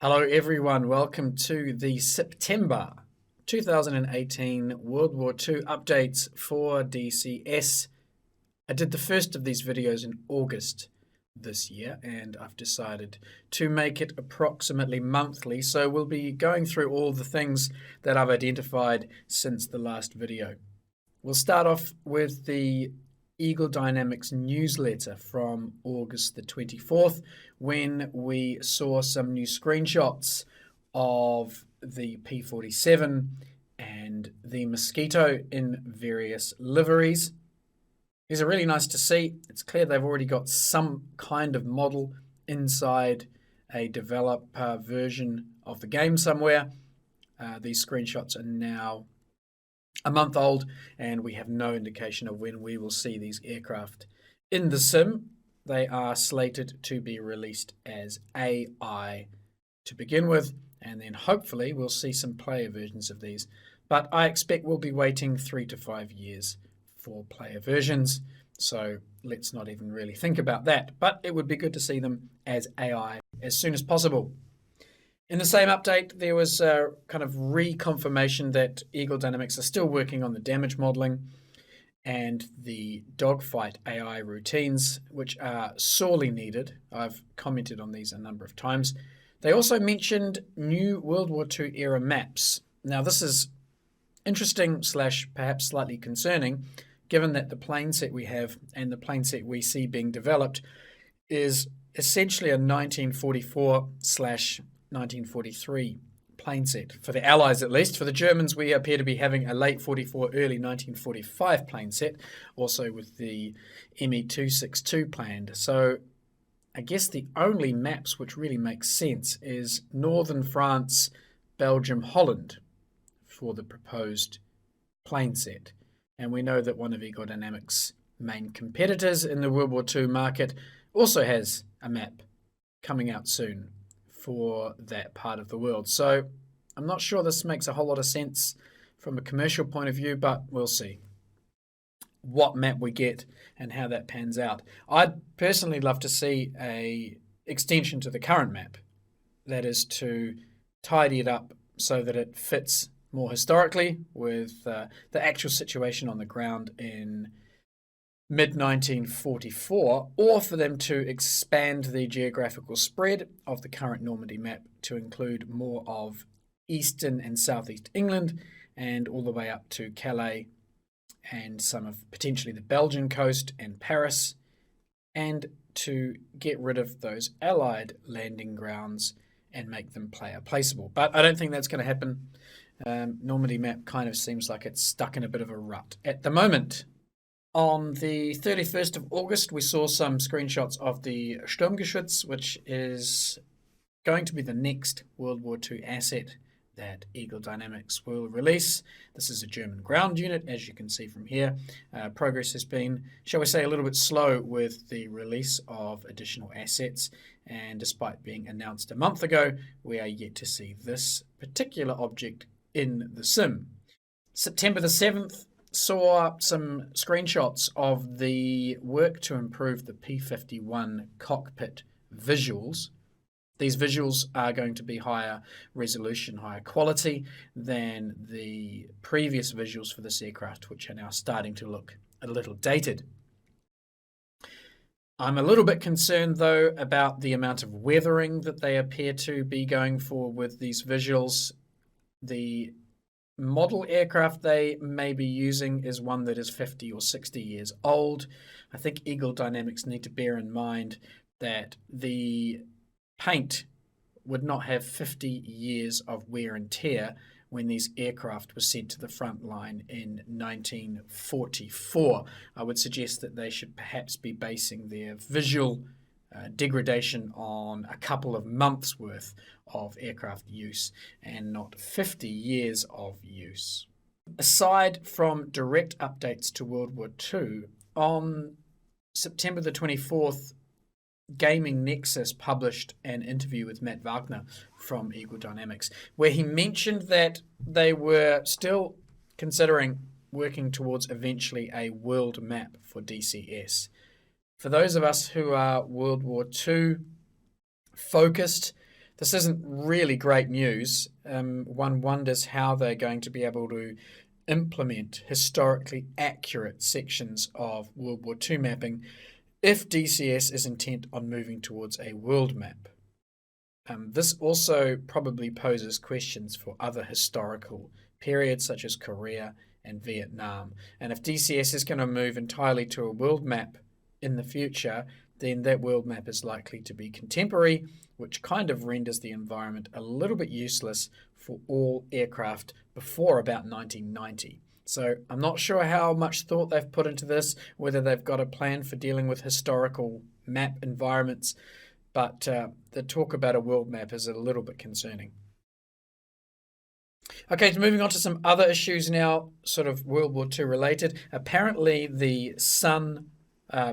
Hello everyone, welcome to the September 2018 World War II updates for DCS. I did the first of these videos in August this year and I've decided to make it approximately monthly, so we'll be going through all the things that I've identified since the last video. We'll start off with the Eagle Dynamics newsletter from August the 24th, when we saw some new screenshots of the P-47 and the Mosquito in various liveries. These are really nice to see. It's clear they've already got some kind of model inside a developer version of the game somewhere. These screenshots are now a month old, and we have no indication of when we will see these aircraft in the sim. They are slated to be released as AI to begin with, and then hopefully we'll see some player versions of these. But I expect we'll be waiting 3 to 5 years for player versions, so let's not even really think about that. But it would be good to see them as AI as soon as possible. In the same update, there was a kind of reconfirmation that Eagle Dynamics are still working on the damage modeling and the dogfight AI routines, which are sorely needed. I've commented on these a number of times. They also mentioned new World War II era maps. Now, this is interesting / perhaps slightly concerning, given that the plane set we have and the plane set we see being developed is essentially a 1944 / 1943 plane set. For the Allies at least. For the Germans, we appear to be having a late 44, early 1945 plane set, also with the ME-262 planned. So I guess the only maps which really make sense is Northern France, Belgium, Holland for the proposed plane set. And we know that one of Eagle Dynamics' main competitors in the World War II market also has a map coming out soon for that part of the world. So I'm not sure this makes a whole lot of sense from a commercial point of view, but we'll see what map we get and how that pans out. I'd personally love to see an extension to the current map, that is to tidy it up so that it fits more historically with the actual situation on the ground in mid-1944, or for them to expand the geographical spread of the current Normandy map to include more of eastern and southeast England and all the way up to Calais and some of potentially the Belgian coast and Paris, and to get rid of those Allied landing grounds and make them player placeable. But I don't think that's going to happen. Normandy map kind of seems like it's stuck in a bit of a rut at the moment. On the 31st of August, we saw some screenshots of the Sturmgeschütz, which is going to be the next World War II asset that Eagle Dynamics will release. This is a German ground unit, as you can see from here. Progress has been, shall we say, a little bit slow with the release of additional assets, and despite being announced a month ago, we are yet to see this particular object in the sim. September the 7th, saw some screenshots of the work to improve the P-51 cockpit visuals. These visuals are going to be higher resolution, higher quality than the previous visuals for this aircraft, which are now starting to look a little dated. I'm a little bit concerned, though, about the amount of weathering that they appear to be going for with these visuals. The model aircraft they may be using is one that is 50 or 60 years old. I think Eagle Dynamics need to bear in mind that the paint would not have 50 years of wear and tear when these aircraft were sent to the front line in 1944. I would suggest that they should perhaps be basing their visual degradation on a couple of months worth of aircraft use and not 50 years of use. Aside from direct updates to World War II, on September the 24th, Gaming Nexus published an interview with Matt Wagner from Eagle Dynamics, where he mentioned that they were still considering working towards eventually a world map for DCS. For those of us who are World War II focused, This isn't really great news. One wonders how they're going to be able to implement historically accurate sections of World War II mapping if DCS is intent on moving towards a world map. This also probably poses questions for other historical periods such as Korea and Vietnam. And if DCS is going to move entirely to a world map in the future, then that world map is likely to be contemporary, which kind of renders the environment a little bit useless for all aircraft before about 1990. So I'm not sure how much thought they've put into this, whether they've got a plan for dealing with historical map environments, but the talk about a world map is a little bit concerning. Okay, so moving on to some other issues now, sort of World War II related. Apparently the sun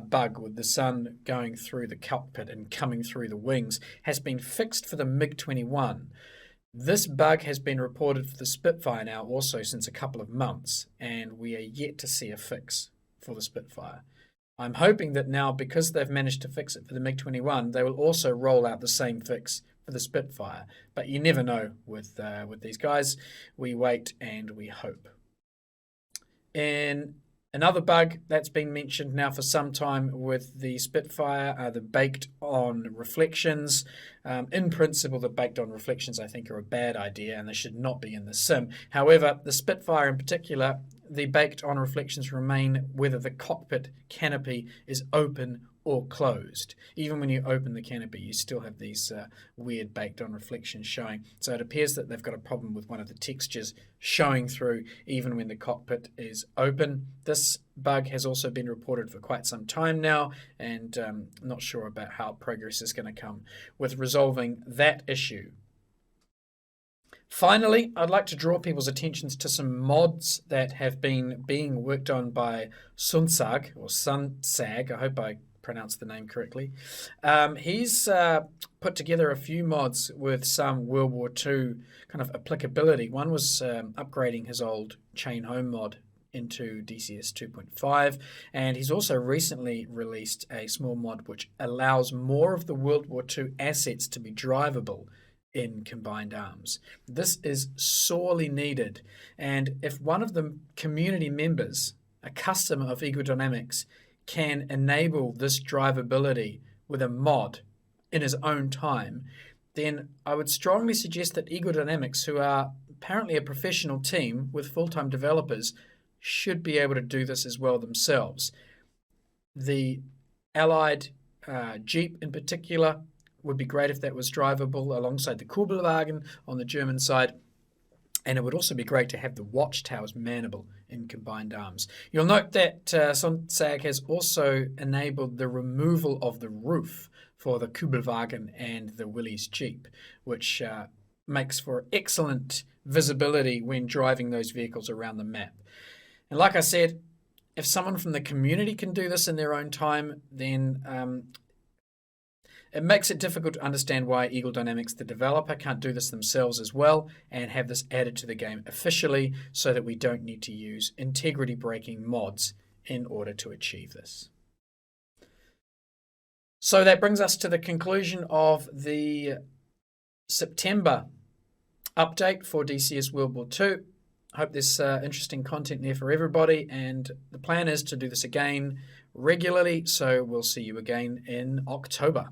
bug with the sun going through the cockpit and coming through the wings has been fixed for the MiG-21. This bug has been reported for the Spitfire now also since a couple of months, and we are yet to see a fix for the Spitfire. I'm hoping that now, because they've managed to fix it for the MiG-21, they will also roll out the same fix for the Spitfire. But you never know with these guys. We wait and we hope. And another bug that's been mentioned now for some time with the Spitfire are the baked-on reflections. In principle, the baked-on reflections, I think, are a bad idea and they should not be in the sim. However, the Spitfire in particular, the baked-on reflections remain whether the cockpit canopy is open or closed. Even when you open the canopy, you still have these weird baked-on reflections showing. So it appears that they've got a problem with one of the textures showing through even when the cockpit is open. This bug has also been reported for quite some time now, and I'm not sure about how progress is going to come with resolving that issue. Finally, I'd like to draw people's attentions to some mods that have been being worked on by Sunsag, or Sunsag. I hope I pronounced the name correctly. He's put together a few mods with some World War II kind of applicability. One was upgrading his old chain home mod into DCS 2.5, and he's also recently released a small mod which allows more of the World War II assets to be drivable in Combined Arms. This is sorely needed, and if one of the community members, a customer of Eagle Dynamics, can enable this drivability with a mod in his own time, then I would strongly suggest that Eagle Dynamics, who are apparently a professional team with full-time developers, should be able to do this as well themselves. The Allied Jeep in particular would be great if that was drivable alongside the Kugelwagen on the German side. And it would also be great to have the watchtowers manable in Combined Arms. You'll note that Sunsag has also enabled the removal of the roof for the Kugelwagen and the Willys Jeep, which makes for excellent visibility when driving those vehicles around the map. And like I said, if someone from the community can do this in their own time, then it makes it difficult to understand why Eagle Dynamics, the developer, can't do this themselves as well and have this added to the game officially so that we don't need to use integrity-breaking mods in order to achieve this. So that brings us to the conclusion of the September update for DCS World War II. I hope there's interesting content there for everybody, and the plan is to do this again regularly, so we'll see you again in October.